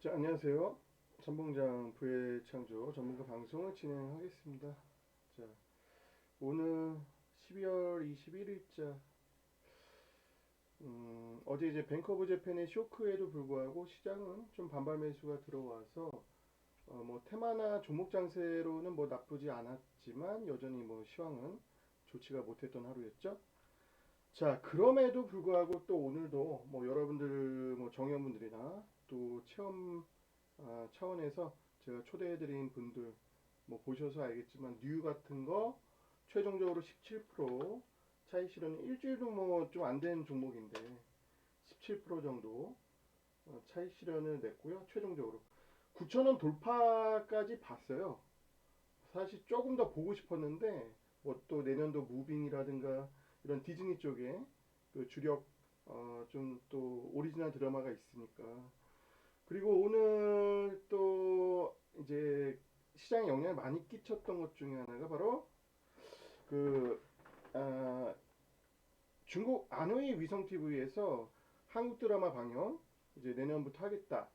자, 안녕하세요. 선봉장 부회창조 전문가 방송을 진행하겠습니다. 자, 오늘 12월 21일자, 어제 이제 뱅크 오브 재팬의 쇼크에도 불구하고 시장은 좀 반발 매수가 들어와서, 뭐 테마나 종목 장세로는 뭐 나쁘지 않았지만 여전히 뭐 시황은 좋지가 못했던 하루였죠. 자, 그럼에도 불구하고 또 오늘도 뭐 여러분들 뭐 정회원분들이나 또 체험 차원에서 제가 초대해드린 분들 뭐 보셔서 알겠지만 뉴 같은 거 최종적으로 17% 차익 실현 일주일도 뭐 좀 안 된 종목인데 17% 정도 차익 실현을 냈고요. 최종적으로 9,000원 돌파까지 봤어요. 사실 조금 더 보고 싶었는데 뭐 또 내년도 무빙이라든가 이런 디즈니 쪽에 그 주력 좀 또 오리지널 드라마가 있으니까. 그리고 오늘 또 이제 시장에 영향을 많이 끼쳤던 것 중에 하나가 바로 그 아, 중국 안후이 위성 TV에서 한국 드라마 방영 이제 내년부터 하겠다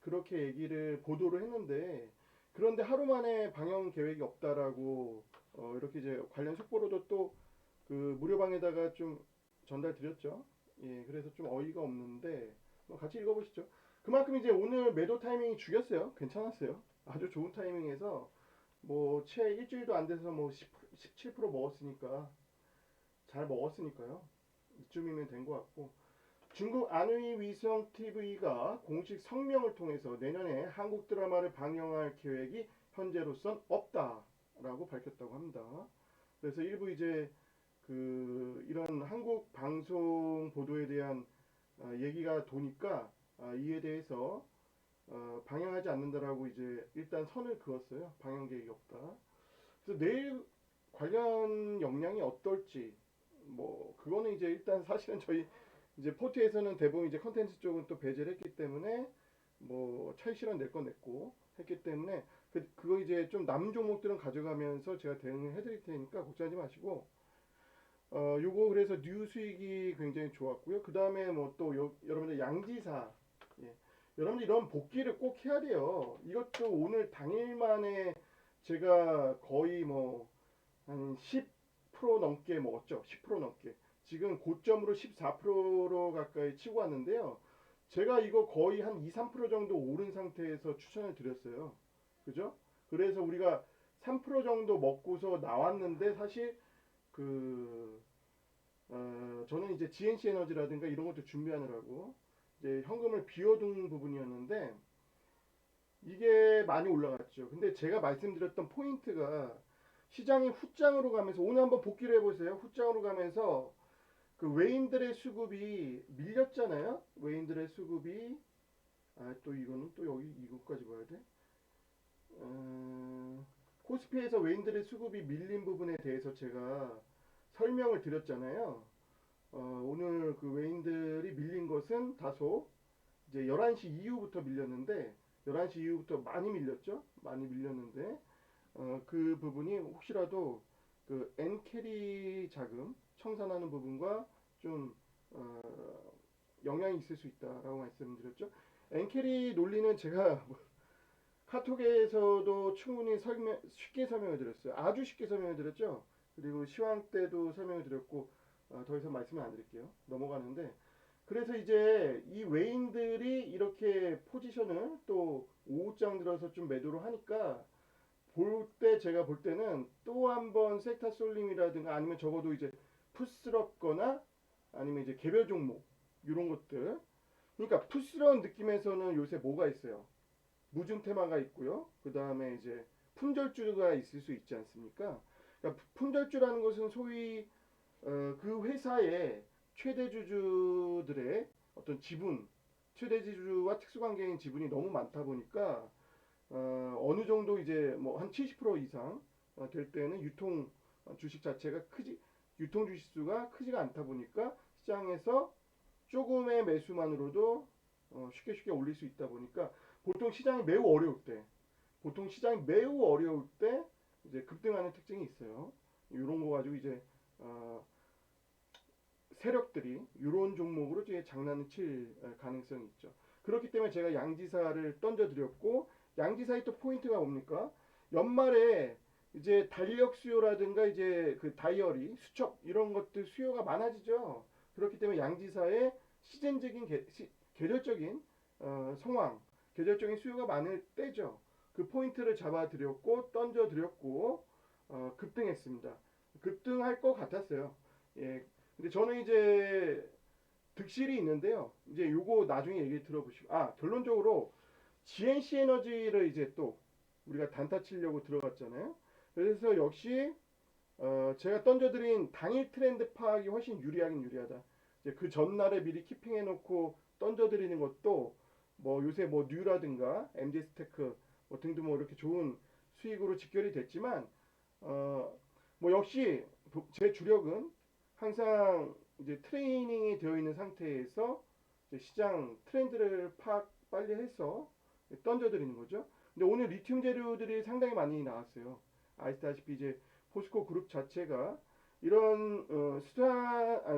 그렇게 얘기를 보도를 했는데, 그런데 하루 만에 방영 계획이 없다라고 이렇게 이제 관련 속보로도 또 그 무료방에다가 좀 전달드렸죠. 예, 그래서 좀 어이가 없는데 같이 읽어보시죠. 그만큼 이제 오늘 매도 타이밍이 죽였어요. 괜찮았어요. 아주 좋은 타이밍에서 뭐 채 일주일도 안 돼서 뭐 17% 먹었으니까 잘 먹었으니까요. 이쯤이면 된 것 같고, 중국 안의 위성 TV가 공식 성명을 통해서 내년에 한국 드라마를 방영할 계획이 현재로선 없다라고 밝혔다고 합니다. 그래서 일부 이제 그 이런 한국 방송 보도에 대한 얘기가 도니까 이에 대해서 방영하지 않는다라고 이제 일단 선을 그었어요. 방영 계획이 없다. 그래서 내일 관련 역량이 어떨지 뭐 그거는 이제 일단 사실은 저희 이제 포트에서는 대부분 이제 컨텐츠 쪽은 또 배제를 했기 때문에 뭐 차익 실현 낼 건 냈고 했기 때문에 그거 이제 좀 남은 종목들은 가져가면서 제가 대응을 해드릴 테니까 걱정하지 마시고, 요거 그래서 뉴 수익이 굉장히 좋았고요. 그 다음에 뭐 또 여러분들 양지사, 예. 여러분들 이런 복귀를 꼭 해야 돼요. 이것도 오늘 당일 만에 제가 거의 뭐 한 10% 넘게 먹었죠. 10% 넘게. 지금 고점으로 14%로 가까이 치고 왔는데요. 제가 이거 거의 한 2, 3% 정도 오른 상태에서 추천을 드렸어요. 그죠? 그래서 우리가 3% 정도 먹고서 나왔는데 사실 그 저는 이제 GNC 에너지라든가 이런 것도 준비하느라고 이제 현금을 비워둔 부분이었는데 이게 많이 올라갔죠. 근데 제가 말씀드렸던 포인트가 시장이 후장으로 가면서 오늘 한번 복귀를 해보세요. 후장으로 가면서 그 외인들의 수급이 밀렸잖아요. 외인들의 수급이 또 이거는 또 여기 이것까지 봐야 돼. 코스피에서 외인들의 수급이 밀린 부분에 대해서 제가 설명을 드렸잖아요. 오늘 그 외인들이 밀린 것은 다소 이제 11시 이후부터 밀렸는데 11시 이후부터 많이 밀렸죠. 많이 밀렸는데 그 부분이 혹시라도 그 엔캐리 자금 청산하는 부분과 좀 어, 영향이 있을 수 있다라고 말씀드렸죠. 엔캐리 논리는 제가 카톡에서도 충분히 쉽게 설명을 드렸어요. 아주 쉽게 설명을 드렸죠. 그리고 시황 때도 설명을 드렸고 더 이상 말씀을 안 드릴게요. 넘어가는데, 그래서 이제 이 외인들이 이렇게 포지션을 또 오후장 들어서 좀 매도를 하니까 볼 때 제가 볼 때는 또 한번 섹터 솔림이라든가 아니면 적어도 이제 푸스럽거나 아니면 이제 개별 종목 이런 것들. 그러니까 푸스러운 느낌에서는 요새 뭐가 있어요? 무중 테마가 있고요. 그 다음에 이제 품절주가 있을 수 있지 않습니까? 그러니까 품절주라는 것은 소위 그 회사의 최대 주주들의 어떤 지분, 최대 주주와 특수관계인 지분이 너무 많다 보니까 어느 정도 이제 뭐 한 70% 이상 될 때는 유통 주식 자체가 유통 주식수가 크지가 않다 보니까 시장에서 조금의 매수만으로도 쉽게 쉽게 올릴 수 있다 보니까 보통 시장이 매우 어려울 때, 보통 시장이 매우 어려울 때 이제 급등하는 특징이 있어요. 이런 거 가지고 이제 어, 세력들이 이런 종목으로 이제 장난을 칠 가능성이 있죠. 그렇기 때문에 제가 양지사를 던져드렸고, 양지사의 또 포인트가 뭡니까? 연말에 이제 달력 수요라든가 이제 그 다이어리, 수첩 이런 것들 수요가 많아지죠. 그렇기 때문에 양지사의 시즌적인 계절적인 상황, 계절적인 수요가 많을 때죠. 그 포인트를 잡아드렸고 던져드렸고 급등했습니다. 급등할 것 같았어요. 예. 근데 저는 이제 득실이 있는데요. 이제 요거 나중에 얘기 들어보시고 결론적으로 GNC 에너지를 이제 또 우리가 단타 치려고 들어갔잖아요. 그래서 역시 제가 던져드린 당일 트렌드 파악이 훨씬 유리하긴 유리하다. 이제 그 전날에 미리 키핑해놓고 던져드리는 것도 뭐 요새 뭐 뉴라든가 MD 스테크 뭐 등등 뭐 이렇게 좋은 수익으로 직결이 됐지만 뭐 역시 제 주력은 항상 이제 트레이닝이 되어 있는 상태에서 이제 시장 트렌드를 파악 빨리 해서 던져드리는 거죠. 근데 오늘 리튬 재료들이 상당히 많이 나왔어요. 아시다시피 이제 포스코 그룹 자체가 이런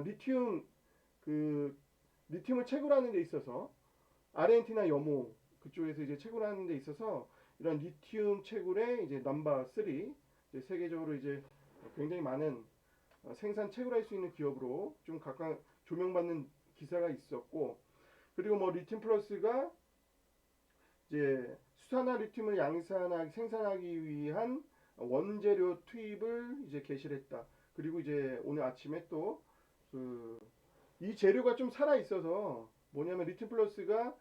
리튬 그 리튬을 채굴하는 데 있어서 아르헨티나 염호 그쪽에서 이제 채굴하는 데 있어서 이런 리튬 채굴의 이제 넘버 3 이제 세계적으로 이제 굉장히 많은 생산 채굴할 수 있는 기업으로 좀 각각 조명받는 기사가 있었고, 그리고 뭐 리튬 플러스가 이제 수산화 리튬을 생산하기 위한 원재료 투입을 이제 개시를 했다. 그리고 이제 오늘 아침에 또 이 재료가 좀 살아 있어서 뭐냐면 리튬 플러스가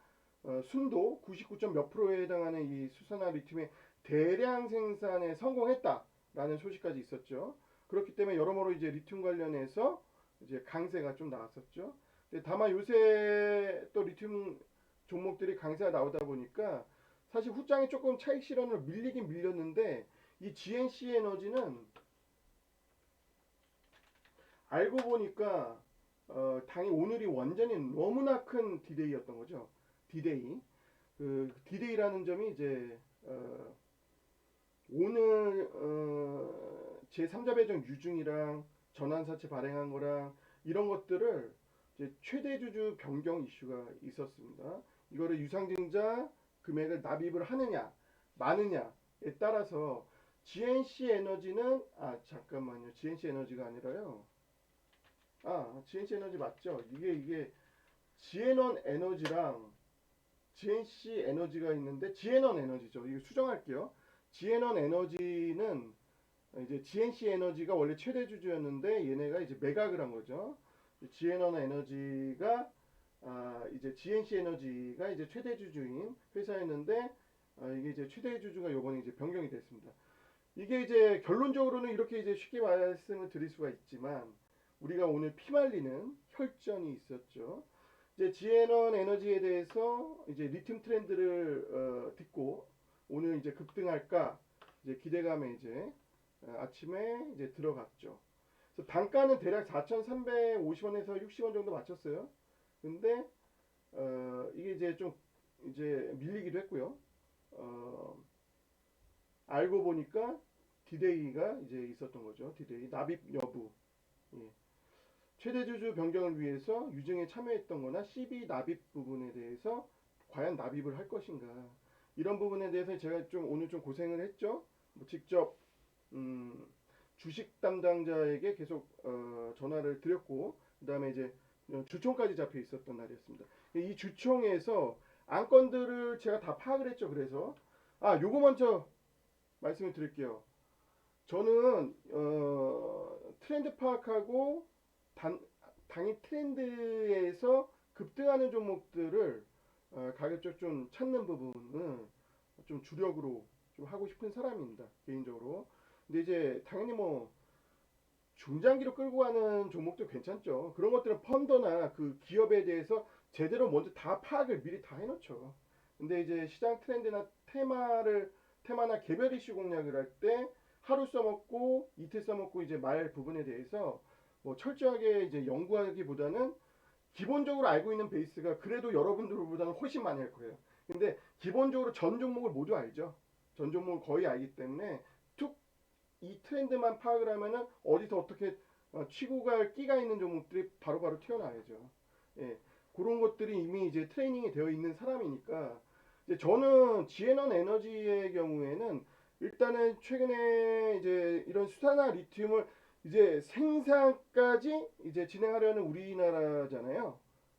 순도 99. 몇 프로에 해당하는 이 수산화 리튬의 대량 생산에 성공했다라는 소식까지 있었죠. 그렇기 때문에 여러모로 이제 리튬 관련해서 이제 강세가 좀 나왔었죠. 근데 다만 요새 또 리튬 종목들이 강세가 나오다 보니까 사실 후장이 조금 차익 실현으로 밀리긴 밀렸는데 이 GNC 에너지는 알고 보니까 당이 오늘이 완전히 너무나 큰 디데이였던 거죠. 디데이. 그 디데이라는 점이 이제 오늘 제3자 배정 유증이랑 전환사채 발행한 거랑 이런 것들을 이제 최대 주주 변경 이슈가 있었습니다. 이거를 유상증자 금액을 납입을 하느냐 마느냐에 따라서 GNC 에너지는 잠깐만요. GNC 에너지가 아니라요. GNC 에너지 맞죠? 이게 지에넌 에너지랑 GNC 에너지가 있는데 지에넌 에너지죠. 이거 수정할게요. 지에넌 에너지는 이제 GNC 에너지가 원래 최대 주주였는데 얘네가 이제 매각을 한 거죠. 지에넌 에너지가 이제 GNC 에너지가 이제 최대 주주인 회사였는데 이게 이제 최대 주주가 요번에 이제 변경이 됐습니다. 이게 이제 결론적으로는 이렇게 이제 쉽게 말씀을 드릴 수가 있지만 우리가 오늘 피말리는 혈전이 있었죠. 이제 지에넌 에너지에 대해서 이제 리튬 트렌드를 듣고 오늘 이제 급등할까 이제 기대감에 이제 아침에 이제 들어갔죠. 그래서 단가는 대략 4,350원에서 60원 정도 맞췄어요. 근데 이게 이제 좀 이제 밀리기도 했고요. 알고 보니까 디데이가 이제 있었던 거죠. 디데이 납입 여부. 예. 최대 주주 변경을 위해서 유증에 참여했던 거나 CB 납입 부분에 대해서 과연 납입을 할 것인가. 이런 부분에 대해서 제가 좀 오늘 좀 고생을 했죠. 뭐 직접 주식 담당자에게 계속 전화를 드렸고 그다음에 이제 주총까지 잡혀 있었던 날이었습니다. 이 주총에서 안건들을 제가 다 파악을 했죠. 그래서 요거 먼저 말씀을 드릴게요. 저는 트렌드 파악하고 당일 트렌드에서 급등하는 종목들을 가급적 좀 찾는 부분은 좀 주력으로 좀 하고 싶은 사람입니다. 개인적으로. 근데 이제 당연히 뭐 중장기로 끌고 가는 종목도 괜찮죠. 그런 것들은 펀더나 그 기업에 대해서 제대로 먼저 다 파악을 미리 다 해놓죠. 근데 이제 시장 트렌드나 테마나 개별 이슈 공략을 할 때 하루 써먹고 이틀 써먹고 이제 말 부분에 대해서 뭐 철저하게 이제 연구하기보다는 기본적으로 알고 있는 베이스가 그래도 여러분들보다는 훨씬 많이 할 거예요. 근데 기본적으로 전 종목을 모두 알죠. 전 종목을 거의 알기 때문에 툭 이 트렌드만 파악을 하면은 어디서 어떻게 치고 갈 끼가 있는 종목들이 바로바로 튀어나와야죠. 예. 그런 것들이 이미 이제 트레이닝이 되어 있는 사람이니까 이제 저는 지에넌 에너지의 경우에는 일단은 최근에 이제 이런 수산화 리튬을 이제 생산까지 이제 진행하려는 우리나라잖아요.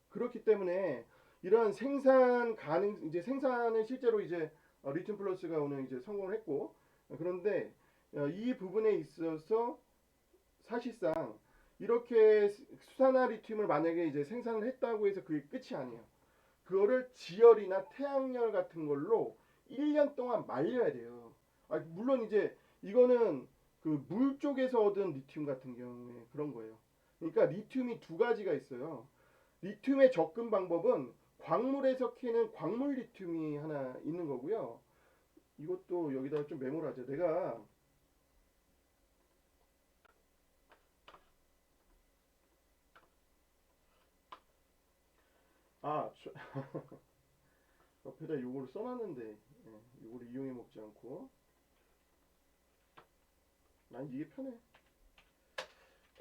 그렇기 때문에 이런 생산 가능 이제 생산은 실제로 이제 리튬 플러스가 오늘 이제 성공을 했고 그런데 이 부분에 있어서 사실상 이렇게 수산화 리튬을 만약에 이제 생산을 했다고 해서 그게 끝이 아니에요. 그거를 지열이나 태양열 같은 걸로 1년 동안 말려야 돼요. 물론 이제 이거는 그 물 쪽에서 얻은 리튬 같은 경우에 그런 거예요. 그러니까 리튬이 두 가지가 있어요. 리튬의 접근 방법은 광물에서 캐는 광물 리튬이 하나 있는 거고요. 이것도 여기다가 좀 메모를 하죠. 내가 아 옆에다 요거를 써놨는데 요거를 이용해 먹지 않고 난 이게 편해.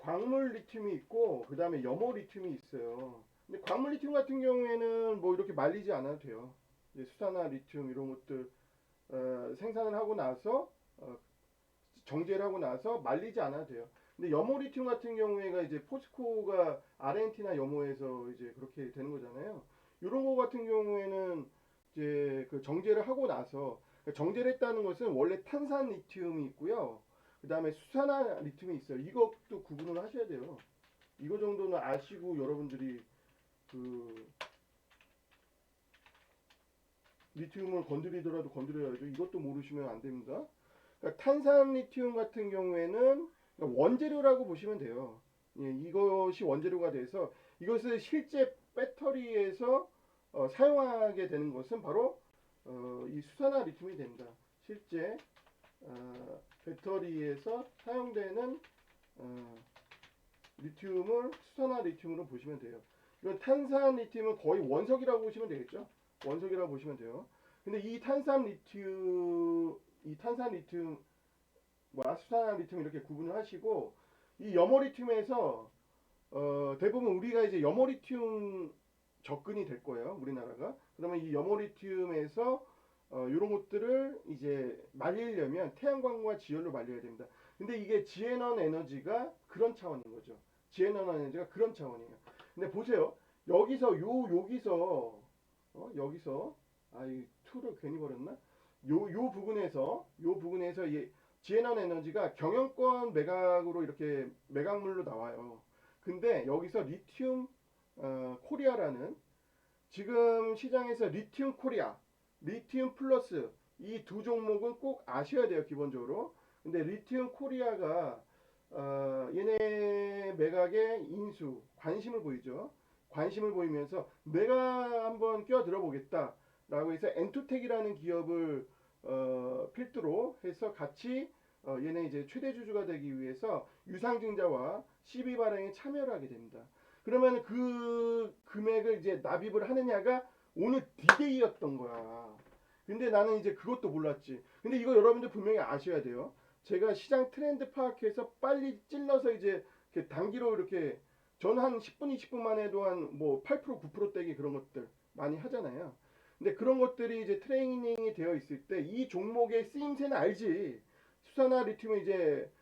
광물 리튬이 있고 그 다음에 염호 리튬이 있어요. 근데 광물 리튬 같은 경우에는 뭐 이렇게 말리지 않아도 돼요. 이제 수산화 리튬 이런 것들 생산을 하고 나서 정제를 하고 나서 말리지 않아도 돼요. 근데 염호 리튬 같은 경우에가 이제 포스코가 아르헨티나 염호에서 이제 그렇게 되는 거잖아요. 이런 거 같은 경우에는 이제 그 정제를 하고 나서 정제를 했다는 것은 원래 탄산 리튬이 있고요. 그 다음에 수산화 리튬이 있어요. 이것도 구분을 하셔야 돼요. 이거 정도는 아시고 여러분들이 그 리튬을 건드리더라도 건드려야죠. 이것도 모르시면 안 됩니다. 그러니까 탄산 리튬 같은 경우에는 원재료라고 보시면 돼요. 예, 이것이 원재료가 돼서 이것을 실제 배터리에서 사용하게 되는 것은 바로 이 수산화 리튬이 됩니다. 실제 배터리에서 사용되는 리튬을 수산화 리튬으로 보시면 돼요. 이건 탄산 리튬은 거의 원석이라고 보시면 되겠죠. 원석이라고 보시면 돼요. 근데 이 탄산 리튬 수산화 리튬 이렇게 구분을 하시고 이 염호 리튬에서 대부분 우리가 이제 염호 리튬 접근이 될 거예요. 우리나라가. 그러면 이 염호 리튬에서 이런 것들을 이제 말리려면 태양광과 지열로 말려야 됩니다. 근데 이게 지에넌 에너지가 그런 차원인 거죠. 지에넌 에너지가 그런 차원이에요. 근데 보세요. 여기서 이 툴을 괜히 버렸나? 요 부분에서 이 지에넌 에너지가 경영권 매각으로 이렇게 매각물로 나와요. 근데 여기서 리튬 코리아라는 지금 시장에서 리튬 코리아, 리튬 플러스 이 두 종목은 꼭 아셔야 돼요. 기본적으로. 근데 리튬 코리아가 얘네 매각에 인수 관심을 보이죠. 관심을 보이면서 내가 한번 끼어들어 보겠다라고 해서 엔투텍이라는 기업을 필두로 해서 같이 얘네 이제 최대 주주가 되기 위해서 유상증자와 CB 발행에 참여를 하게 됩니다. 그러면 그 금액을 이제 납입을 하느냐가 오늘 디데이였던 거야. 근데 나는 이제 그것도 몰랐지. 근데 이거 여러분들 분명히 아셔야 돼요. 제가 시장 트렌드 파악해서 빨리 찔러서 이제 이렇게 단기로 이렇게 저는 한 10분, 20분만 해도 한 뭐 8%, 9% 떼기 그런 것들 많이 하잖아요. 근데 그런 것들이 이제 트레이닝이 되어 있을 때 이 종목의 쓰임새는 알지. 수산화 리튬을 이제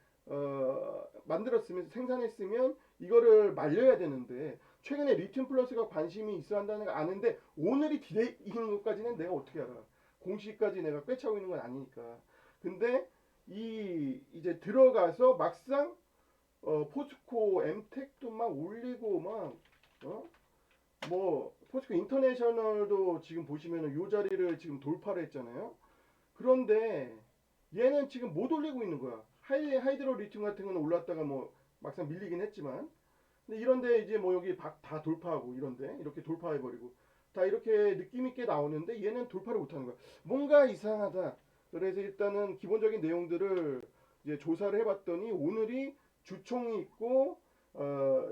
만들었으면 생산했으면 이거를 말려야 되는데 최근에 리튬 플러스가 관심이 있어 한다는 걸 아는데 오늘이 디데이인 것까지는 내가 어떻게 알아. 공시까지 내가 꿰차고 있는 건 아니니까. 근데 이제 들어가서 막상 포스코 엠텍도 막 올리고 막 뭐 포스코 인터내셔널도 지금 보시면은 요 자리를 지금 돌파를 했잖아요. 그런데 얘는 지금 못 올리고 있는 거야. 하이드로 리튬 같은 거는 올랐다가 뭐 막상 밀리긴 했지만 근데 이런데 이제 뭐 여기 다 돌파하고 이런데 이렇게 돌파해버리고 다 이렇게 느낌 있게 나오는데 얘는 돌파를 못하는 거야. 뭔가 이상하다. 그래서 일단은 기본적인 내용들을 이제 조사를 해봤더니 오늘이 주총이 있고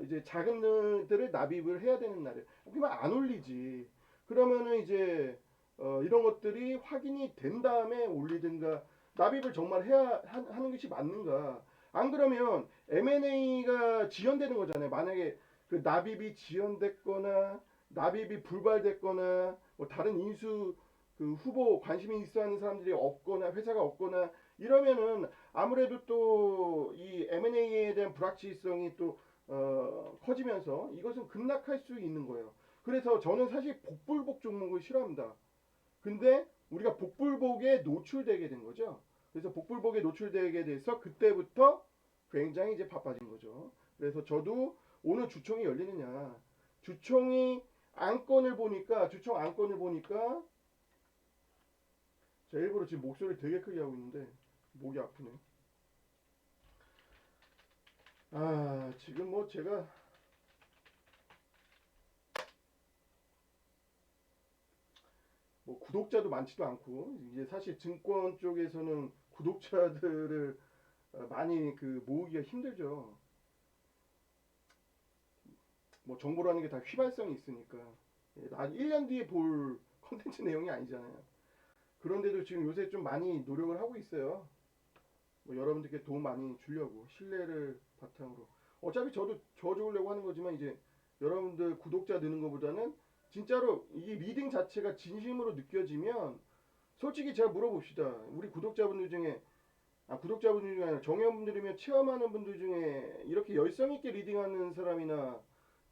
이제 자금들을 납입을 해야 되는 날이에요. 그러면 안 올리지. 그러면은 이제 이런 것들이 확인이 된 다음에 올리든가 납입을 정말 해야 하는 것이 맞는가. 안 그러면 M&A가 지연되는 거잖아요. 만약에 그 납입이 지연됐거나 납입이 불발됐거나 뭐 다른 인수 그 후보 관심이 있어하는 사람들이 없거나 회사가 없거나 이러면은 아무래도 또 이 M&A에 대한 불확실성이 또 커지면서 이것은 급락할 수 있는 거예요. 그래서 저는 사실 복불복 종목을 싫어합니다. 근데 우리가 복불복에 노출되게 된 거죠. 그래서 복불복에 노출되게 돼서 그때부터 굉장히 이제 바빠진 거죠. 그래서 저도 오늘 주총이 열리느냐, 주총이 주총 안건을 보니까 제가 일부러 지금 목소리를 되게 크게 하고 있는데 목이 아프네. 아, 지금 뭐 제가 뭐 구독자도 많지도 않고 이제 사실 증권 쪽에서는 구독자들을 많이 그 모으기가 힘들죠. 뭐 정보라는 게 다 휘발성이 있으니까 한 1년 뒤에 볼 컨텐츠 내용이 아니잖아요. 그런데도 지금 요새 좀 많이 노력을 하고 있어요. 뭐 여러분들께 도움 많이 주려고 신뢰를 바탕으로. 어차피 저도 저 좋으려고 하는 거지만 이제 여러분들 구독자 느는 것보다는 진짜로 이 리딩 자체가 진심으로 느껴지면 솔직히 제가 물어봅시다. 우리 구독자분들 중에 구독자분들 중에 아니라 정회원분들이면 체험하는 분들 중에 이렇게 열성 있게 리딩하는 사람이나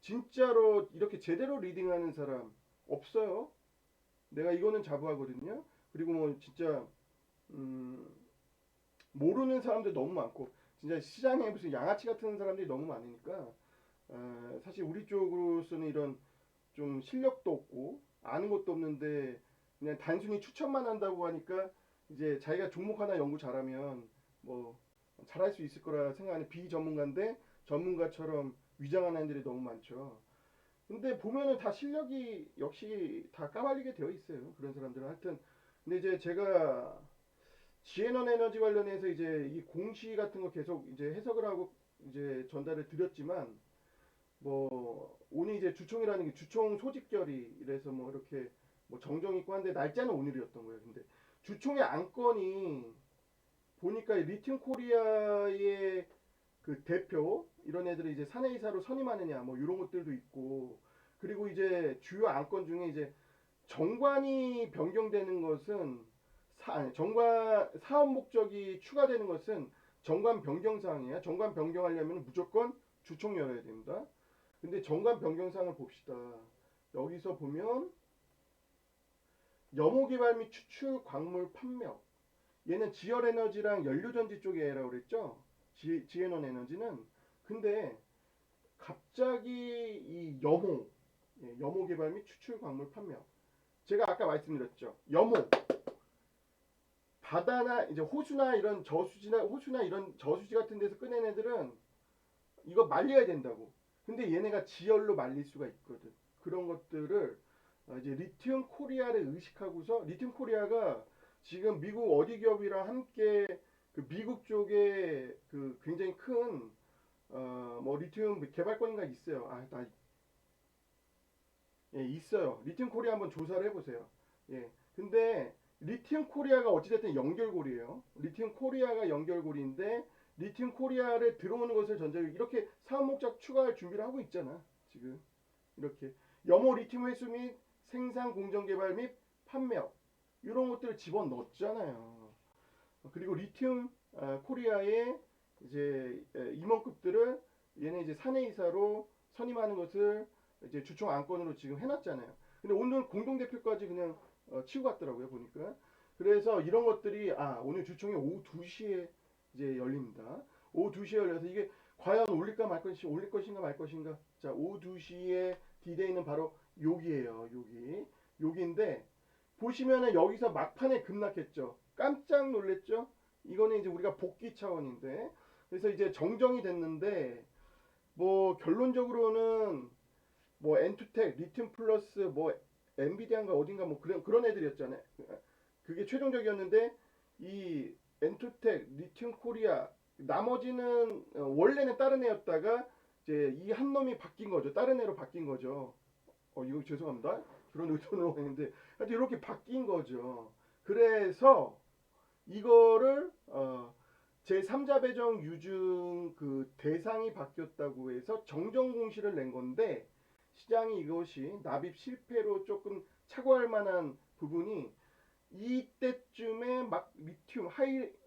진짜로 이렇게 제대로 리딩하는 사람 없어요. 내가 이거는 자부하거든요. 그리고 뭐 진짜 음, 모르는 사람들 너무 많고 진짜 시장에 무슨 양아치 같은 사람들이 너무 많으니까 사실 우리 쪽으로서는 이런 좀 실력도 없고 아는 것도 없는데 그냥 단순히 추천만 한다고 하니까 이제 자기가 종목 하나 연구 잘하면 뭐 잘할 수 있을 거라 생각하는 비전문가인데 전문가처럼 위장하는 애들이 너무 많죠. 근데 보면은 다 실력이 역시 다 까발리게 되어 있어요. 그런 사람들은 하여튼 근데 이제 제가 지에넌 에너지 관련해서 이제 이 공시 같은 거 계속 이제 해석을 하고 이제 전달을 드렸지만 뭐 오늘 이제 주총이라는 게 주총 소집결의 이래서 뭐 이렇게 뭐 정정 있고 한데 날짜는 오늘이었던 거예요. 근데 주총의 안건이 보니까 리튬 코리아의 그 대표 이런 애들이 이제 사내이사로 선임하느냐 뭐 이런 것들도 있고 그리고 이제 주요 안건 중에 이제 정관이 변경되는 것은 정관 사업 목적이 추가되는 것은 정관 변경 사항이에요. 정관 변경하려면 무조건 주총 열어야 됩니다. 근데 정관 변경 사항을 봅시다. 여기서 보면 염호 개발 및 추출 광물 판매. 얘는 지열 에너지랑 연료 전지 쪽이라고 그랬죠. 지에넌 에너지는 근데 갑자기 이 염호 개발 및 추출 광물 판매. 제가 아까 말씀드렸죠. 염호 바다나 이제 호수나 이런 저수지 같은 데서 꺼낸 애들은 이거 말려야 된다고. 근데 얘네가 지열로 말릴 수가 있거든. 그런 것들을 이제 리튬 코리아를 의식하고서 리튬 코리아가 지금 미국 어디 기업이랑 함께 그 미국 쪽에 그 굉장히 큰 뭐 리튬 개발권인가 있어요. 예, 있어요. 리튬 코리아 한번 조사를 해보세요. 예. 근데 리튬 코리아가 어찌됐든 연결고리예요. 리튬 코리아가 연결고리인데 리튬 코리아를 들어오는 것을 전제로 이렇게 사업 목적 추가할 준비를 하고 있잖아. 지금 이렇게 염호 리튬 회수 및 생산 공정 개발 및 판매업 이런 것들을 집어넣었잖아요. 그리고 리튬 코리아의 이제 임원급들을 얘네 이제 사내이사로 선임하는 것을 이제 주총 안건으로 지금 해놨잖아요. 근데 오늘 공동대표까지 그냥 치고 갔더라고요 보니까. 그래서 이런 것들이 오늘 주총이 오후 2시에 이제 열립니다. 오후 2시에 열려서 이게 과연 올릴 것인가 말 것인가. 자, 오후 2시에 디데이는 바로 여기에요. 여기인데 보시면은 여기서 막판에 급락했죠. 깜짝 놀랬죠. 이거는 이제 우리가 복귀 차원인데 그래서 이제 정정이 됐는데 뭐 결론적으로는 뭐 엔투텍, 리튬 플러스 뭐 엔비디아인가 어딘가 뭐 그런 애들이었잖아요. 그게 최종적이었는데 이 엔투텍, 리튬 코리아 나머지는 원래는 다른 애였다가 이제 이 한 놈이 바뀐 거죠. 다른 애로 바뀐 거죠. 이거 죄송합니다. 그런 의도는 없는데 하여튼 이렇게 바뀐 거죠. 그래서 이거를 제3자 배정 유증 그 대상이 바뀌었다고 해서 정정 공시를 낸 건데 시장이 이것이 납입 실패로 조금 착오할 만한 부분이 이때쯤에 막 리튬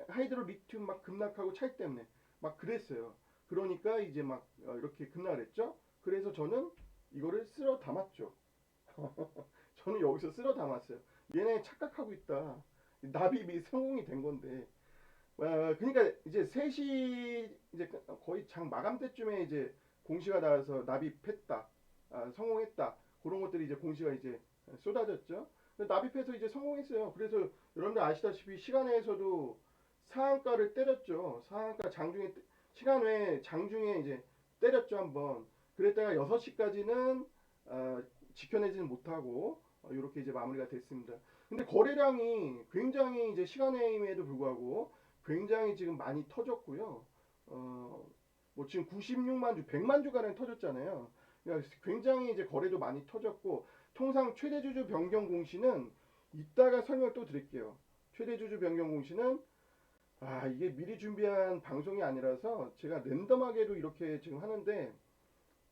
하이드로 리튬 막 급락하고 차익 때문에 막 그랬어요. 그러니까 이제 막 이렇게 급락을 했죠. 그래서 저는 이거를 쓸어 담았죠. 저는 여기서 쓸어 담았어요. 얘네 착각하고 있다. 납입이 성공이 된 건데. 그러니까 이제 3시 이제 거의 장 마감 때쯤에 이제 공시가 나와서 납입했다. 성공했다. 그런 것들이 이제 공시가 이제 쏟아졌죠. 납입해서 이제 성공했어요. 그래서 여러분들 아시다시피 시간외에서도 상한가를 때렸죠. 상한가 장중에 시간외 장중에 이제 때렸죠 한번. 그랬다가 6시까지는 지켜내지는 못하고 이렇게 이제 마무리가 됐습니다. 근데 거래량이 굉장히 이제 시간외임에도 불구하고 굉장히 지금 많이 터졌고요. 뭐 지금 96만 주, 100만 주가량 터졌잖아요. 그러니까 굉장히 이제 거래도 많이 터졌고 통상 최대 주주 변경 공시는 이따가 설명 또 드릴게요. 최대 주주 변경 공시는 이게 미리 준비한 방송이 아니라서 제가 랜덤하게도 이렇게 지금 하는데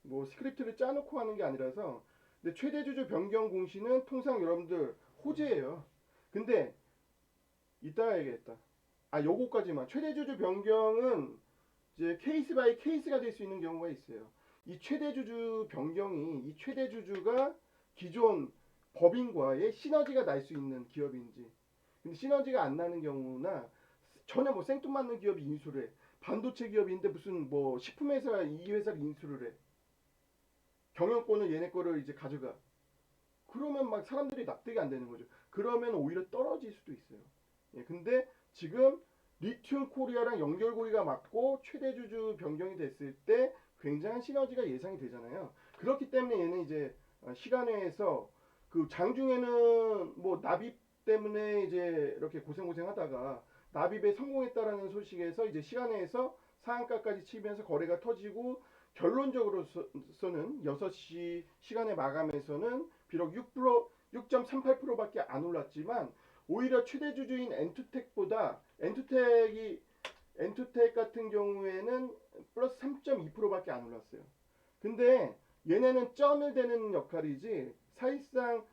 뭐 스크립트를 짜놓고 하는 게 아니라서 근데 최대 주주 변경 공시는 통상 여러분들 호재예요. 근데 이따가 얘기했다. 요거까지만. 최대 주주 변경은 이제 케이스 바이 케이스가 될 수 있는 경우가 있어요. 이 최대 주주 변경이 이 최대 주주가 기존 법인과의 시너지가 날 수 있는 기업인지. 근데 시너지가 안 나는 경우나 전혀 뭐 생뚱맞는 기업이 인수를 해. 반도체 기업인데 무슨 뭐 식품회사가 이 회사를 인수를 해. 경영권을 얘네 거를 이제 가져가. 그러면 막 사람들이 납득이 안 되는 거죠. 그러면 오히려 떨어질 수도 있어요. 근데 지금 리튬 코리아랑 연결고리가 맞고 최대 주주 변경이 됐을 때 굉장한 시너지가 예상이 되잖아요. 그렇기 때문에 얘는 이제 시간외에서 그 장중에는 뭐 납입 때문에 이제 이렇게 고생하다가 납입에 성공했다라는 소식에서 이제 시간외에서 상한가까지 치면서 거래가 터지고 결론적으로서는 6시 시간의 마감에서는 비록 6.38%밖에 안 올랐지만 오히려 최대 주주인 엔투텍보다 엔투텍 같은 경우에는 플러스 3.2%밖에 안 올랐어요. 근데 얘네는 쩐을 대는 역할이지 사실상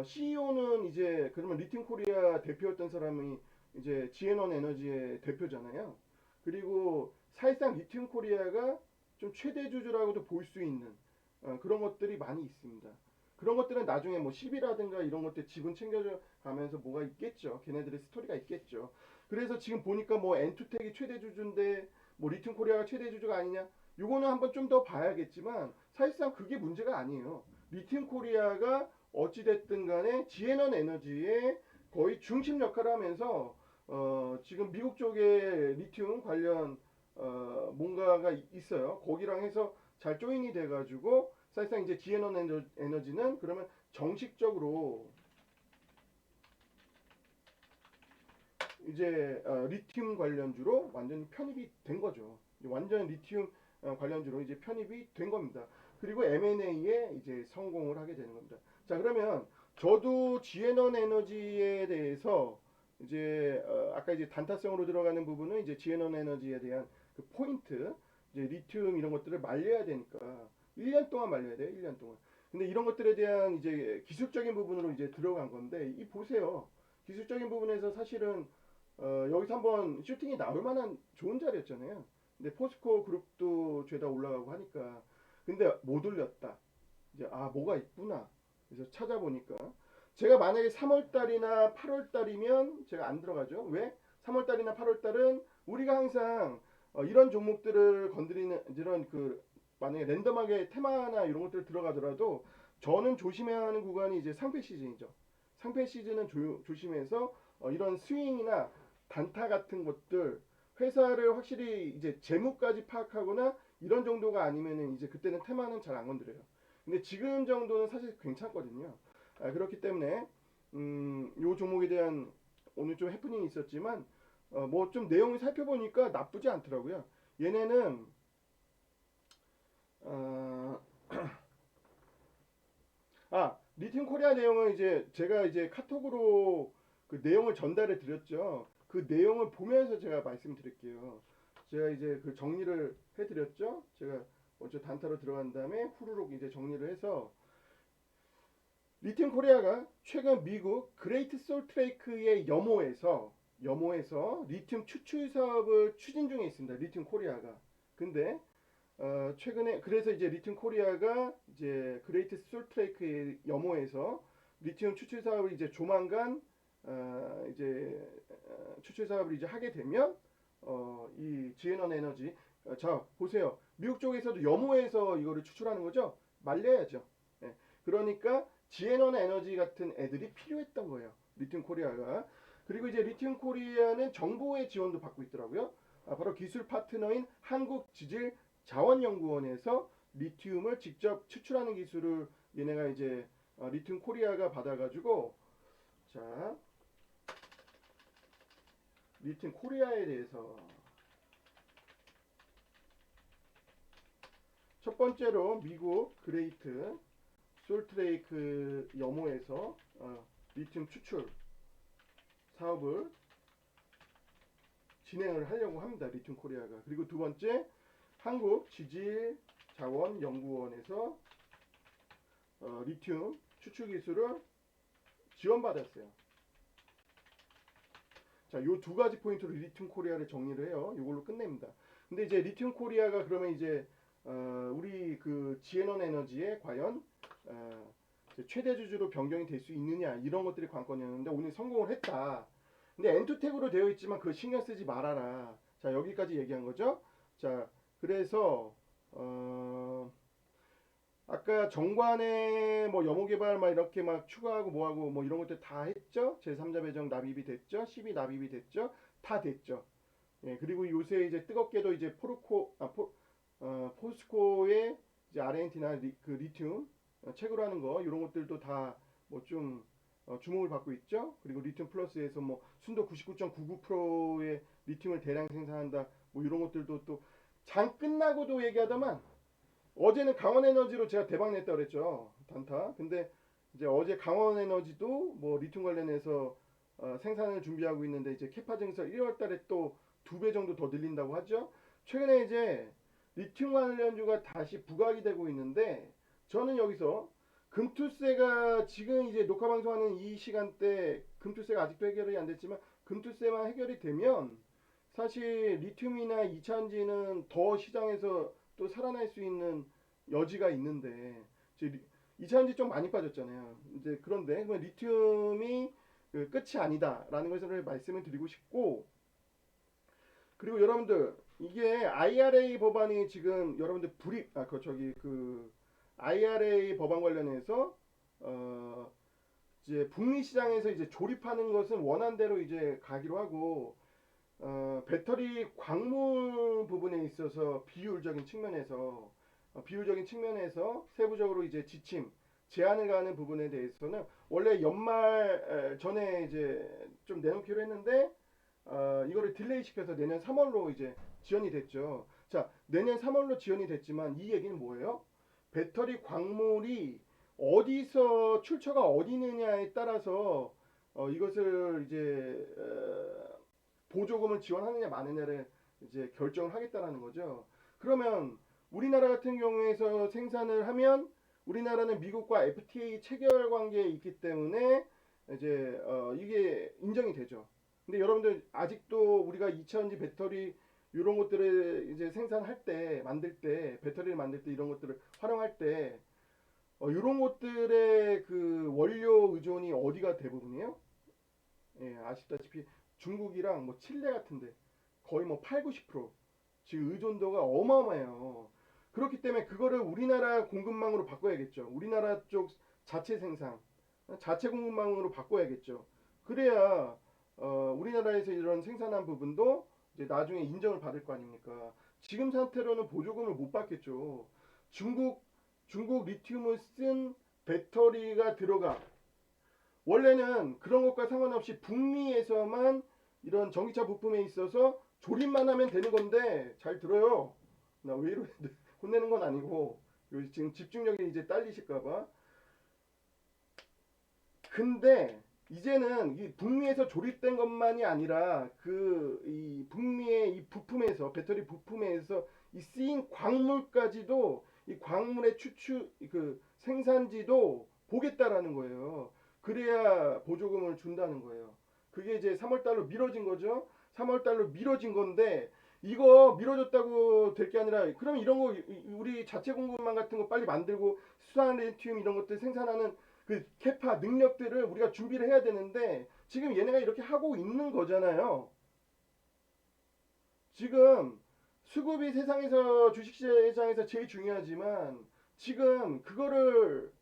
CEO는 이제 그러면 리튬 코리아 대표였던 사람이 이제 지앤원 에너지의 대표잖아요. 그리고 사실상 리튬 코리아가 좀 최대 주주라고도 볼 수 있는 그런 것들이 많이 있습니다. 그런 것들은 나중에 뭐 10이라든가 이런 것들 지분 챙겨져 가면서 뭐가 있겠죠. 걔네들의 스토리가 있겠죠. 그래서 지금 보니까 뭐 엔투텍이 최대 주주인데 뭐 리튬 코리아가 최대 주주가 아니냐. 요거는 한번 좀 더 봐야겠지만 사실상 그게 문제가 아니에요. 리튬 코리아가 어찌 됐든 간에 지앤원 에너지의 거의 중심 역할을 하면서 지금 미국 쪽에 리튬 관련 뭔가가 있어요. 거기랑 해서 잘 조인이 돼가지고 사실상 이제 지앤원 에너지는 그러면 정식적으로 이제 리튬 관련주로 완전히 편입이 된 거죠. 완전 리튬 관련주로 이제 편입이 된 겁니다. 그리고 M&A에 이제 성공을 하게 되는 겁니다. 자, 그러면 저도 지앤원 에너지에 대해서 이제 아까 이제 단타성으로 들어가는 부분은 이제 지앤원 에너지에 대한 그 포인트, 이제 리튬 이런 것들을 말려야 되니까 1년 동안 말려야 돼요. 1년 동안. 근데 이런 것들에 대한 이제 기술적인 부분으로 이제 들어간 건데 이 보세요. 기술적인 부분에서 사실은 여기서 한번 슈팅이 나올 만한 좋은 자리였잖아요. 근데 포스코 그룹도 죄다 올라가고 하니까 근데 못 올렸다. 이제 뭐가 있구나. 그래서 찾아보니까 제가 만약에 3월 달이나 8월 달이면 제가 안 들어가죠. 왜? 3월 달이나 8월 달은 우리가 항상 이런 종목들을 건드리는 이런 그 만약에 랜덤하게 테마나 이런 것들 들어가더라도 저는 조심해야 하는 구간이 이제 상패 시즌이죠. 상패 시즌은 조심해서 이런 스윙이나 단타 같은 것들 회사를 확실히 이제 재무까지 파악하거나 이런 정도가 아니면은 이제 그때는 테마는 잘 안 건드려요. 근데 지금 정도는 사실 괜찮거든요. 그렇기 때문에 요 종목에 대한 오늘 좀 해프닝이 있었지만 뭐 좀 내용을 살펴보니까 나쁘지 않더라고요. 얘네는 어, 리튬 코리아 내용은 이제 제가 이제 카톡으로 그 내용을 전달해 드렸죠. 그 내용을 보면서 제가 말씀드릴게요. 제가 이제 그 정리를 해 드렸죠. 제가 먼저 단타로 들어간 다음에 후루룩 이제 정리를 해서 리튬 코리아가 최근 미국 그레이트 솔트레이크의 염호에서 리튬 추출 사업을 추진 중에 있습니다. 리튬 코리아가. 근데 최근에 그래서 이제 리튬 코리아가 이제 그레이트 솔트레이크의 염호에서 리튬 추출 사업을 이제 조만간 이제 추출 사업을 이제 하게 되면 이 지에넌 에너지 자 보세요. 미국 쪽에서도 염호에서 이거를 추출하는 거죠. 말려야죠. 예. 그러니까 지에넌 에너지 같은 애들이 필요했던 거예요. 리튬 코리아가. 그리고 이제 리튬 코리아는 정부의 지원도 받고 있더라고요. 바로 기술 파트너인 한국지질자원연구원에서 리튬을 직접 추출하는 기술을 얘네가 이제 리튬 코리아가 받아가지고 자 리튬 코리아에 대해서 첫 번째로 미국 그레이트 솔트레이크 염호에서 리튬 추출 사업을 진행을 하려고 합니다. 리튬 코리아가. 그리고 두 번째 한국지질자원연구원에서 리튬 추출 기술을 지원받았어요. 자, 요 두 가지 포인트로 리튬 코리아를 정리를 해요. 이걸로 끝냅니다. 근데 이제 리튬 코리아가 그러면 이제 우리 그 지에넌 에너지에 과연 최대 주주로 변경이 될 수 있느냐 이런 것들이 관건이었는데 오늘 성공을 했다. 근데 엔투텍으로 되어 있지만 그거 신경 쓰지 말아라. 자, 여기까지 얘기한 거죠. 자, 그래서 아까 정관에 뭐 염호 개발 막 이렇게 막 추가하고 뭐하고 뭐 이런 것들 다 했죠. 제3자 배정 납입이 됐죠. 12 납입이 됐죠. 다 됐죠. 예, 그리고 요새 이제 뜨겁게도 이제 포스코의 이제 아르헨티나 그 리튬 채굴 하는 거 이런 것들도 다 뭐 좀 주목을 받고 있죠. 그리고 리튬 플러스에서 뭐 순도 99.99%의 리튬을 대량 생산한다. 뭐 이런 것들도 또 장 끝나고도 얘기하다만 어제는 강원에너지로 제가 대박 냈다 그랬죠. 단타. 근데 이제 어제 강원에너지도 뭐 리튬 관련해서 생산을 준비하고 있는데 이제 캐파 증설 1월 달에 또 2배 정도 더 늘린다고 하죠. 최근에 이제 리튬 관련주가 다시 부각이 되고 있는데 저는 여기서 금투세가 지금 이제 녹화 방송하는 이 시간대 금투세가 아직도 해결이 안 됐지만 금투세만 해결이 되면 사실 리튬이나 이차전지는 더 시장에서 또 살아날 수 있는 여지가 있는데 이차전지 좀 많이 빠졌잖아요. 이제 그런데 리튬이 그 끝이 아니다라는 것을 말씀을 드리고 싶고 그리고 여러분들 이게 IRA 법안이 지금 여러분들 그 IRA 법안 관련해서 이제 북미 시장에서 이제 조립하는 것은 원한대로 이제 가기로 하고 배터리 광물 부분에 있어서 비효율적인 측면에서 세부적으로 이제 제한을 가는 부분에 대해서는 원래 연말 전에 이제 좀 내놓기로 했는데 이거를 딜레이 시켜서 내년 3월로 이제 지연이 됐죠. 자, 내년 3월로 지연이 됐지만 이 얘기는 뭐예요? 배터리 광물이 어디서 출처가 어디느냐에 따라서 이것을 이제 보조금을 지원하느냐 마느냐를 이제 결정을 하겠다라는 거죠. 그러면 우리나라 같은 경우에서 생산을 하면 우리나라는 미국과 FTA 체결 관계에 있기 때문에 이제 이게 인정이 되죠. 근데 여러분들 아직도 우리가 2차전지 배터리 이런 것들을 이제 생산할 때 배터리를 만들 때 이런 것들을 활용할 때 이런 것들의 그 원료 의존이 어디가 대부분이에요? 예, 아시다시피 중국이랑 뭐 칠레 같은데 거의 뭐 8, 90% 지금 의존도가 어마어마해요. 그렇기 때문에 그거를 우리나라 공급망으로 바꿔야겠죠. 우리나라 쪽 자체 생산, 자체 공급망으로 바꿔야겠죠. 그래야 우리나라에서 이런 생산한 부분도 이제 나중에 인정을 받을 거 아닙니까? 지금 상태로는 보조금을 못 받겠죠. 중국 리튬을 쓴 배터리가 들어가. 원래는 그런 것과 상관없이 북미에서만 이런 전기차 부품에 있어서 조립만 하면 되는 건데 잘 들어요. 나 왜 이러는데 혼내는 건 아니고 지금 집중력이 이제 딸리실까봐. 근데 이제는 이 북미에서 조립된 것만이 아니라 이 북미의 이 부품에서 배터리 부품에서 이 쓰인 광물까지도 이 광물의 추출 그 생산지도 보겠다라는 거예요. 그래야 보조금을 준다는 거예요. 그게 이제 3월 달로 미뤄진 거죠. 3월 달로 미뤄진 건데 이거 미뤄졌다고 될 게 아니라 그럼 이런 거 우리 자체 공급망 같은 거 빨리 만들고 수산 리튬 이런 것들 생산하는 그 캐파 능력들을 우리가 준비를 해야 되는데 지금 얘네가 이렇게 하고 있는 거잖아요. 지금 수급이 세상에서 주식시장에서 제일 중요하지만 지금 그거를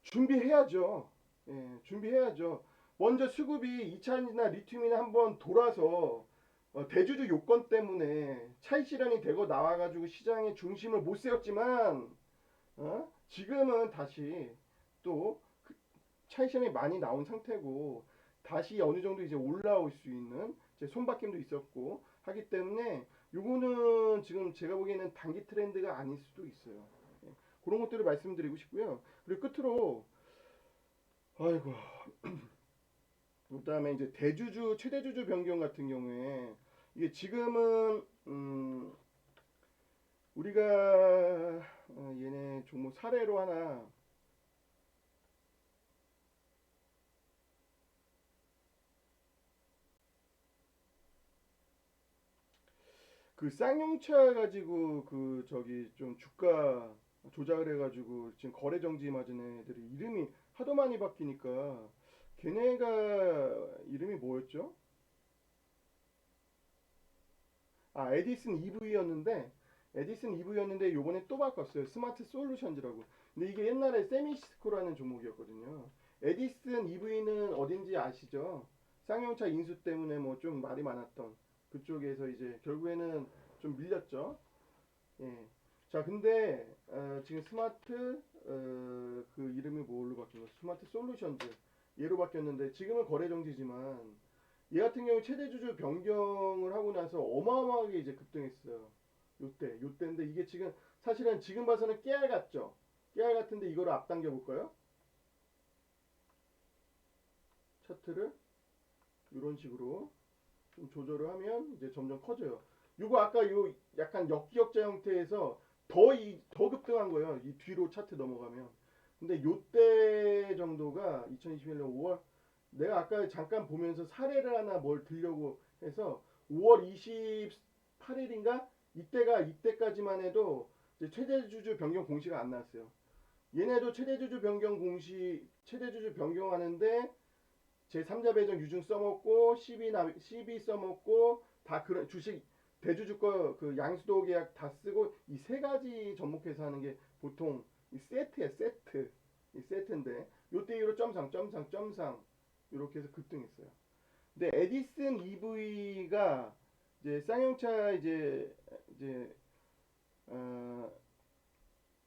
준비해야죠. 예, 준비해야죠. 먼저 수급이 이차전지나 리튬이나 한번 돌아서 대주주 요건 때문에 차익 실현이 되고 나와가지고 시장의 중심을 못 세웠지만 지금은 다시 또 차익 실현이 많이 나온 상태고 다시 어느 정도 이제 올라올 수 있는 이제 손바뀜도 있었고 하기 때문에 요거는 지금 제가 보기에는 단기 트렌드가 아닐 수도 있어요. 예, 그런 것들을 말씀드리고 싶고요. 그리고 끝으로 아이고 그다음에 이제 대주주 최대주주 변경 같은 경우에 이게 지금은 우리가 얘네 종목 사례로 하나 그 쌍용차 가지고 그 저기 좀 주가 조작을 해가지고 지금 거래 정지 맞은 애들이 이름이 하도 많이 바뀌니까 걔네가 이름이 뭐였죠? 아 에디슨 EV였는데 요번에 또 바꿨어요. 스마트 솔루션즈라고. 근데 이게 옛날에 세미시스코라는 종목이었거든요. 에디슨 EV는 어딘지 아시죠? 쌍용차 인수 때문에 뭐 좀 말이 많았던 그쪽에서 이제 결국에는 좀 밀렸죠. 예. 자, 근데 지금 스마트 그 이름이 뭘로 바뀐 거? 스마트 솔루션즈 얘로 바뀌었는데 지금은 거래 정지지만 얘 같은 경우 최대 주주 변경을 하고 나서 어마어마하게 이제 급등했어요. 요때인데 이게 지금 사실은 지금 봐서는 깨알 같죠. 깨알 같은데 이거를 앞당겨 볼까요? 차트를 이런 식으로 좀 조절을 하면 이제 점점 커져요. 요거 아까 요 약간 역기역자 형태에서 더 급등한 거예요. 이 뒤로 차트 넘어가면. 근데 요때 정도가 2021년 5월 내가 아까 잠깐 보면서 사례를 하나 뭘 들려고 해서 5월 28일인가 이때까지만 해도 이제 최대주주 변경 공시가 안 나왔어요. 얘네도 최대주주 변경하는데 제3자 배정 유증 써먹고 CB 써먹고 다 그런 주식 대주주 거 그 양수도 계약 다 쓰고 이 세 가지 접목해서 하는 게 보통 이 세트야 세트 이 세트인데 요때 이후로 점상 이렇게 해서 급등했어요. 근데 에디슨 EV가 이제 쌍용차 이제 어,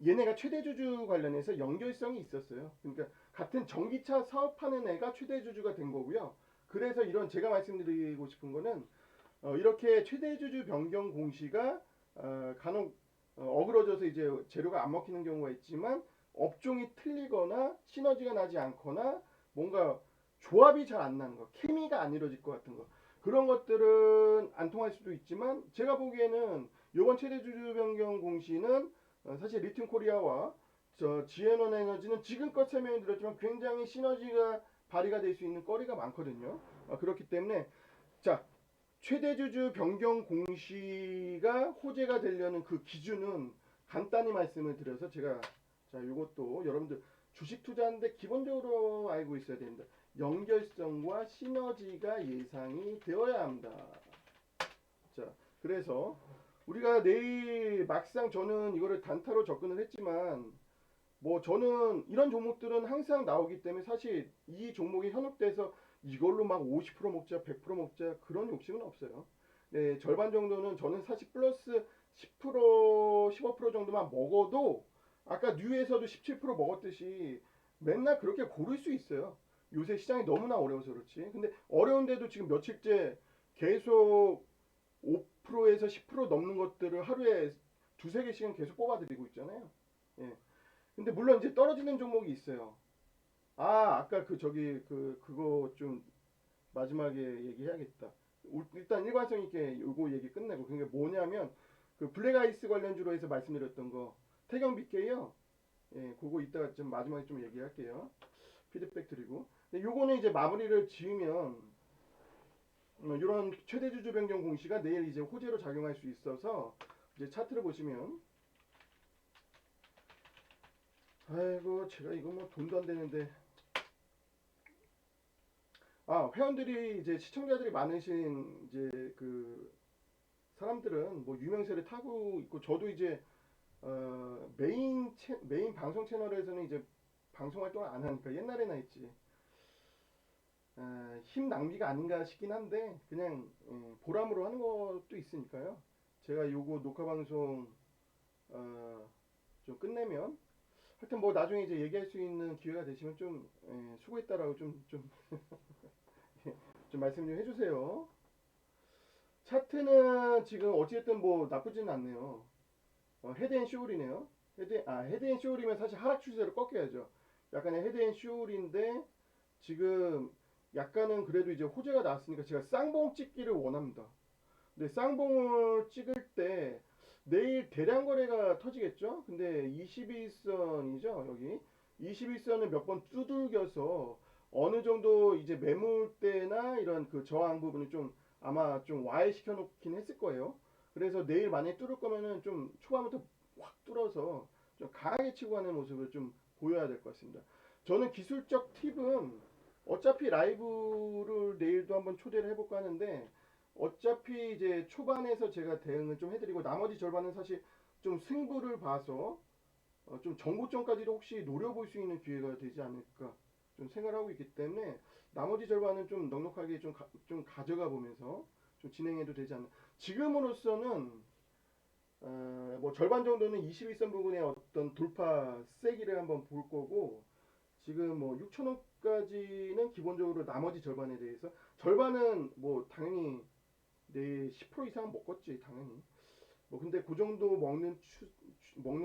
얘네가 최대주주 관련해서 연결성이 있었어요. 그러니까 같은 전기차 사업하는 애가 최대주주가 된 거고요. 그래서 이런 제가 말씀드리고 싶은 거는 이렇게 최대주주 변경 공시가 간혹 어그러져서 이제 재료가 안 먹히는 경우가 있지만 업종이 틀리거나 시너지가 나지 않거나 뭔가 조합이 잘 안 나는 거, 케미가 안 이루어질 것 같은 거 그런 것들은 안 통할 수도 있지만 제가 보기에는 이번 최대주주 변경 공시는 사실 리튬 코리아와 지에논 에너지는 지금껏 설명해 드렸지만 굉장히 시너지가 발휘가 될 수 있는 거리가 많거든요. 그렇기 때문에 자 최대주주 변경 공시가 호재가 되려는 그 기준은 간단히 말씀을 드려서 제가 자 이것도 여러분들 주식 투자하는데 기본적으로 알고 있어야 됩니다. 연결성과 시너지가 예상이 되어야 합니다. 자 그래서 우리가 내일 막상 저는 이거를 단타로 접근을 했지만 뭐 저는 이런 종목들은 항상 나오기 때문에 사실 이 종목에 현혹돼서 이걸로 막 50% 먹자 100% 먹자 그런 욕심은 없어요. 네, 절반 정도는 저는 사실 플러스 10% 15% 정도만 먹어도 아까 뉴에서도 17% 먹었듯이 맨날 그렇게 고를 수 있어요. 요새 시장이 너무나 어려워서 그렇지. 근데 어려운데도 지금 며칠째 계속 5%에서 10% 넘는 것들을 하루에 두세 개씩은 계속 뽑아드리고 있잖아요. 예. 근데 물론 이제 떨어지는 종목이 있어요. 아까 그 저기 그거 좀 마지막에 얘기해야겠다. 일단 일관성 있게 요거 얘기 끝내고 그게 뭐냐면 그 블랙아이스 관련주로 해서 말씀드렸던 거 태경 BK요. 예, 그거 이따가 좀 마지막에 좀 얘기할게요. 피드백 드리고. 근데 요거는 이제 마무리를 지으면 이런 최대 주주 변경 공시가 내일 이제 호재로 작용할 수 있어서 이제 차트를 보시면 아이고 제가 이거 뭐 돈도 안 되는데 회원들이 이제 시청자들이 많으신 이제 그 사람들은 뭐 유명세를 타고 있고 저도 이제 메인 방송 채널에서는 이제 방송 활동을 안 하니까 옛날에나 했지. 힘 낭비가 아닌가 싶긴 한데 그냥 보람으로 하는 것도 있으니까요. 제가 요거 녹화 방송 어, 좀 끝내면 하여튼 뭐 나중에 이제 얘기할 수 있는 기회가 되시면 좀 수고했다라고 좀 말씀 좀 해주세요. 차트는 지금 어찌됐든 뭐 나쁘지는 않네요. 헤드앤숄이네요. 헤드앤숄이면 사실 하락 추세로 꺾여야죠. 약간의 헤드앤숄인데 지금 약간은 그래도 이제 호재가 나왔으니까 제가 쌍봉 찍기를 원합니다. 근데 쌍봉을 찍을 때 내일 대량 거래가 터지겠죠? 근데 21선이죠, 여기. 21선을 몇 번 두들겨서 어느 정도 이제 매물대나 이런 그 저항 부분을 좀 아마 좀 와해시켜 놓긴 했을 거예요. 그래서 내일 만약에 뚫을 거면은 좀 초반부터 확 뚫어서 좀 강하게 치고 가는 모습을 좀 보여야 될 것 같습니다. 저는 기술적 팁은 어차피 라이브를 내일도 한번 초대를 해볼까 하는데 어차피 이제 초반에서 제가 대응을 좀 해드리고 나머지 절반은 사실 좀 승부를 봐서 좀 정보점까지도 혹시 노려볼 수 있는 기회가 되지 않을까 좀 생각을 하고 있기 때문에 나머지 절반은 좀 넉넉하게 좀 가져가 보면서 좀 진행해도 되지 않나. 지금으로서는 뭐 절반 정도는 21선 부분의 어떤 돌파 세기를 한번 볼 거고 지금 뭐 6천원까지는 기본적으로 나머지 절반에 대해서 절반은 뭐 당연히 내 10% 이상은 먹겠지 당연히 뭐 근데 그 정도 먹는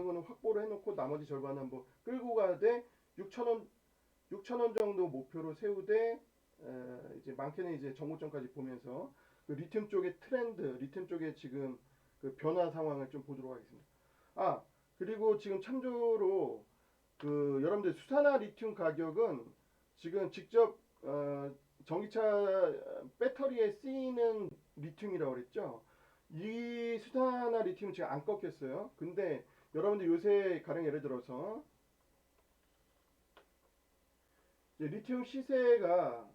거는 확보를 해놓고 나머지 절반은 뭐 끌고 가되 6천원 6천원 정도 목표로 세우되 이제 많게는 이제 정고점까지 보면서 그 리튬 쪽의 트렌드 리튬 쪽의 지금 그 변화 상황을 좀 보도록 하겠습니다. 그리고 지금 참조로 그 여러분들 수산화 리튬 가격은 지금 직접 전기차 배터리에 쓰이는 리튬이라고 그랬죠. 이 수산화 리튬은 지금 안 꺾였어요. 근데 여러분들 요새 가령 예를 들어서 리튬 시세가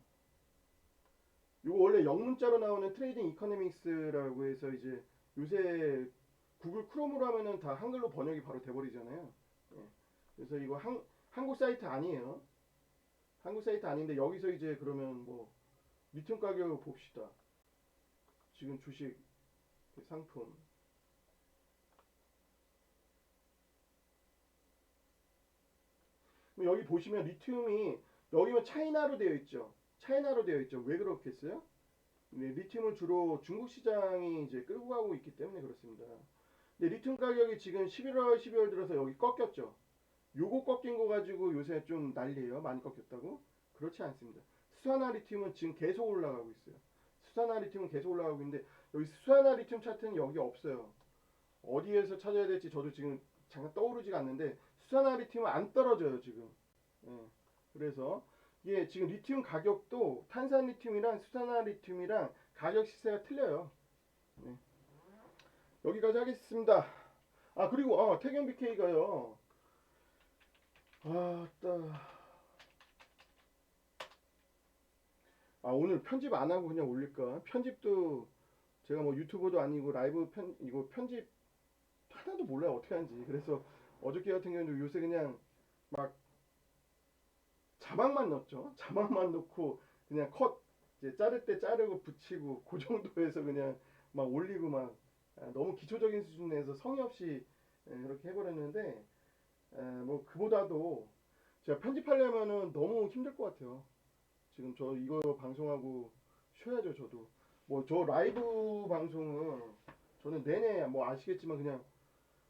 이거 원래 영문자로 나오는 트레이딩 이코노믹스라고 해서 이제 요새 구글 크롬으로 하면은 다 한글로 번역이 바로 돼버리잖아요. 예. 그래서 이거 한국 사이트 아니에요. 한국 사이트 아닌데 여기서 이제 그러면 뭐 리튬 가격을 봅시다. 지금 주식 상품 여기 보시면 리튬이 여기면 차이나로 되어 있죠. 차이나로 되어 있죠. 왜 그렇겠어요? 네, 리튬을 주로 중국 시장이 이제 끌고 가고 있기 때문에 그렇습니다. 근데 리튬 가격이 지금 11월, 12월 들어서 여기 꺾였죠. 요거 꺾인 거 가지고 요새 좀 난리예요. 많이 꺾였다고? 그렇지 않습니다. 수산화 리튬은 지금 계속 올라가고 있어요. 수산화 리튬은 계속 올라가고 있는데 여기 수산화 리튬 차트는 여기 없어요. 어디에서 찾아야 될지 저도 지금 잠깐 떠오르지가 않는데 수산화 리튬은 안 떨어져요 지금. 예. 그래서 이게 지금 리튬 가격도 탄산 리튬이랑 수산화 리튬이랑 가격 시세가 틀려요. 네. 여기까지 하겠습니다. 그리고 태경 BK가요. 오늘 편집 안 하고 그냥 올릴까? 편집도 제가 뭐 유튜버도 아니고 라이브 이거 편집 하나도 몰라요 어떻게 하는지. 그래서 어저께 같은 경우는 요새 그냥 막 자막만 넣었죠. 자막만 넣고 그냥 컷 이제 자를 때 자르고 붙이고 그 정도에서 그냥 막 올리고 막 너무 기초적인 수준에서 성의 없이 그렇게 해버렸는데 뭐 그보다도 제가 편집하려면은 너무 힘들 것 같아요. 지금 저 이거 방송하고 쉬어야죠 저도. 뭐 저 라이브 방송은 저는 내내 뭐 아시겠지만 그냥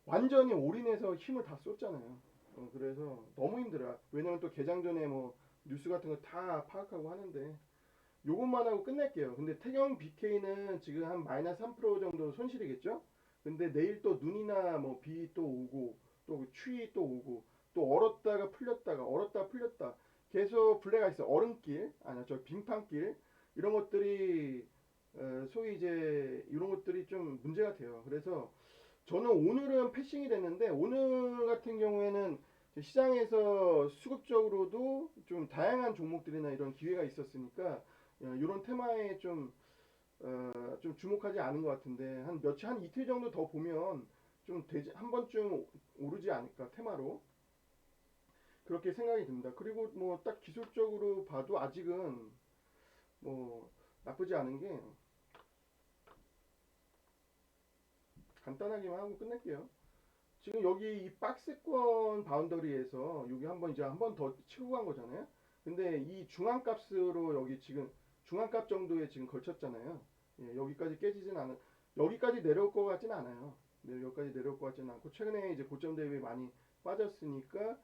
완전히 올인해서 힘을 다 쏟잖아요. 그래서 너무 힘들어요. 왜냐면 또 개장 전에 뭐 뉴스 같은 거 다 파악하고 하는데 요것만 하고 끝낼게요. 근데 태경 BK는 지금 한 마이너스 3% 정도 손실이겠죠? 근데 내일 또 눈이나 뭐 비 또 오고 또 추위 또 오고 또 얼었다가 풀렸다가 얼었다가 풀렸다 계속 블랙아이스 얼음길 아니야 저 빙판길 이런 것들이 소위 이제 이런 것들이 좀 문제가 돼요. 그래서 저는 오늘은 패싱이 됐는데 오늘 같은 경우에는 시장에서 수급적으로도 좀 다양한 종목들이나 이런 기회가 있었으니까 이런 테마에 좀 주목하지 않은 것 같은데 한 며칠 한 이틀 정도 더 보면 좀 되지 한 번쯤 오르지 않을까 테마로 그렇게 생각이 듭니다. 그리고 뭐 딱 기술적으로 봐도 아직은 뭐 나쁘지 않은 게 간단하게만 하고 끝낼게요. 지금 여기 이 박스권 바운더리에서 여기 한번 이제 한 번 더 치고 간 거잖아요. 근데 이 중앙값으로 여기 지금 중앙값 정도에 지금 걸쳤잖아요. 예, 여기까지 깨지진 않은 여기까지 내려올 것 같진 않아요. 네, 여기까지 내려올 것 같지는 않고 최근에 이제 고점 대비 많이 빠졌으니까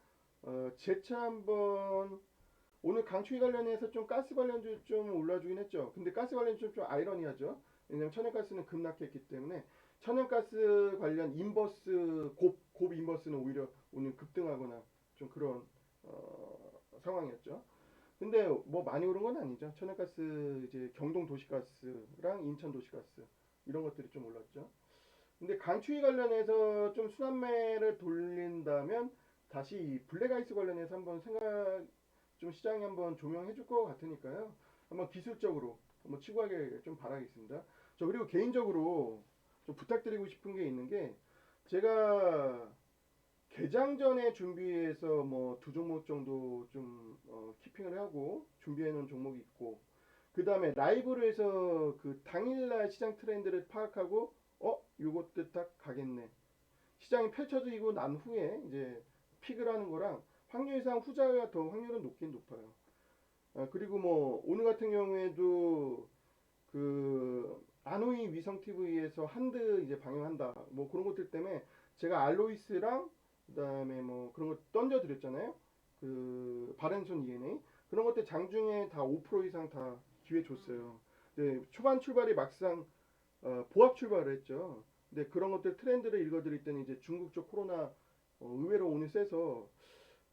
재차 한번 오늘 강추위 관련해서 좀 가스 관련주 좀 올라주긴 했죠. 근데 가스 관련주 좀 아이러니하죠. 왜냐면 천연가스는 급락했기 때문에 천연가스 관련 인버스 곱 인버스는 오히려 오늘 급등하거나 좀 그런 상황이었죠. 근데 뭐 많이 오른 건 아니죠. 천연가스 이제 경동 도시가스랑 인천 도시가스 이런 것들이 좀 올랐죠. 근데 강추위 관련해서 좀 순환매를 돌린다면 다시 블랙아이스 관련해서 한번 생각 좀 시장에 한번 조명해 줄 것 같으니까요. 한번 기술적으로 한번 치고 가길 좀 바라겠습니다. 저 그리고 개인적으로 좀 부탁드리고 싶은 게 있는 게 제가 개장 전에 준비해서 뭐 두 종목 정도 좀 키핑을 하고 준비해 놓은 종목이 있고 그 다음에 라이브로 해서 그 당일날 시장 트렌드를 파악하고 요것도 딱 가겠네 시장이 펼쳐지고 난 후에 이제 픽을 하는 거랑 확률상 후자가 더 확률은 높긴 높아요. 그리고 뭐 오늘 같은 경우에도 그 아노이 위성 TV에서 한드 이제 방영한다 뭐 그런 것들 때문에 제가 알로이스랑 그다음에 뭐 그런 거 던져 드렸잖아요. 그 바렌손 ENA 그런 것들 장중에 다 5% 이상 다 기회 줬어요. 네, 초반 출발이 막상 보합 출발을 했죠. 근데 그런 것들 트렌드를 읽어드릴 때는 이제 중국 쪽 코로나 의외로 오늘 세서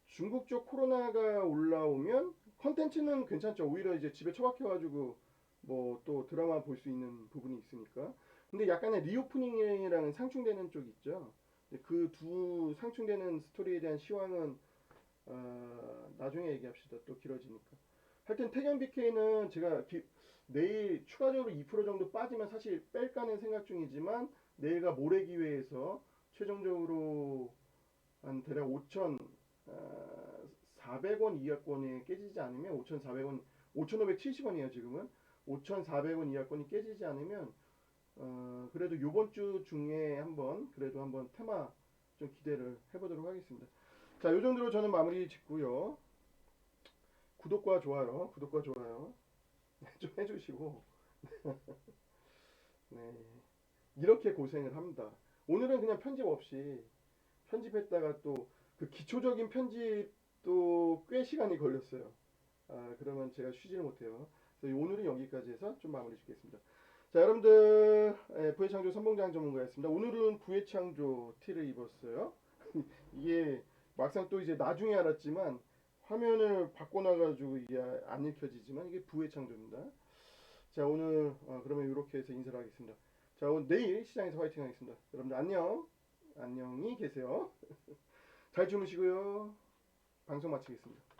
중국 쪽 코로나가 올라오면 컨텐츠는 괜찮죠. 오히려 이제 집에 처박혀가지고 뭐 또 드라마 볼 수 있는 부분이 있으니까. 근데 약간의 리오프닝이라는 상충되는 쪽이 있죠. 그 두 상충되는 스토리에 대한 시황은 나중에 얘기합시다. 또 길어지니까. 하여튼 태경 BK는 제가 내일 추가적으로 2% 정도 빠지면 사실 뺄까는 생각 중이지만 내일과 모레 기회에서 최종적으로 한 대략 5,400원 이하권이 깨지지 않으면 5,400원, 5,570원이에요 지금은 5,400원 이하권이 깨지지 않으면 그래도 요번 주 중에 그래도 한번 테마 좀 기대를 해보도록 하겠습니다. 자, 요 정도로 저는 마무리 짓고요. 구독과 좋아요 좀 해주시고 네, 이렇게 고생을 합니다. 오늘은 그냥 편집 없이 편집했다가 또 그 기초적인 편집도 꽤 시간이 걸렸어요. 그러면 제가 쉬지를 못해요. 그래서 오늘은 여기까지 해서 좀 마무리 짓겠습니다. 자, 여러분들 부해창조 선봉장 전문가였습니다. 오늘은 부해창조 티를 입었어요. 이게 막상 또 이제 나중에 알았지만 화면을 바꿔놔가지고 이게 안 읽혀지지만 이게 부해창조입니다. 자, 오늘 그러면 이렇게 해서 인사를 하겠습니다. 자, 오늘 내일 시장에서 화이팅 하겠습니다. 여러분들 안녕히 계세요. 잘 주무시고요. 방송 마치겠습니다.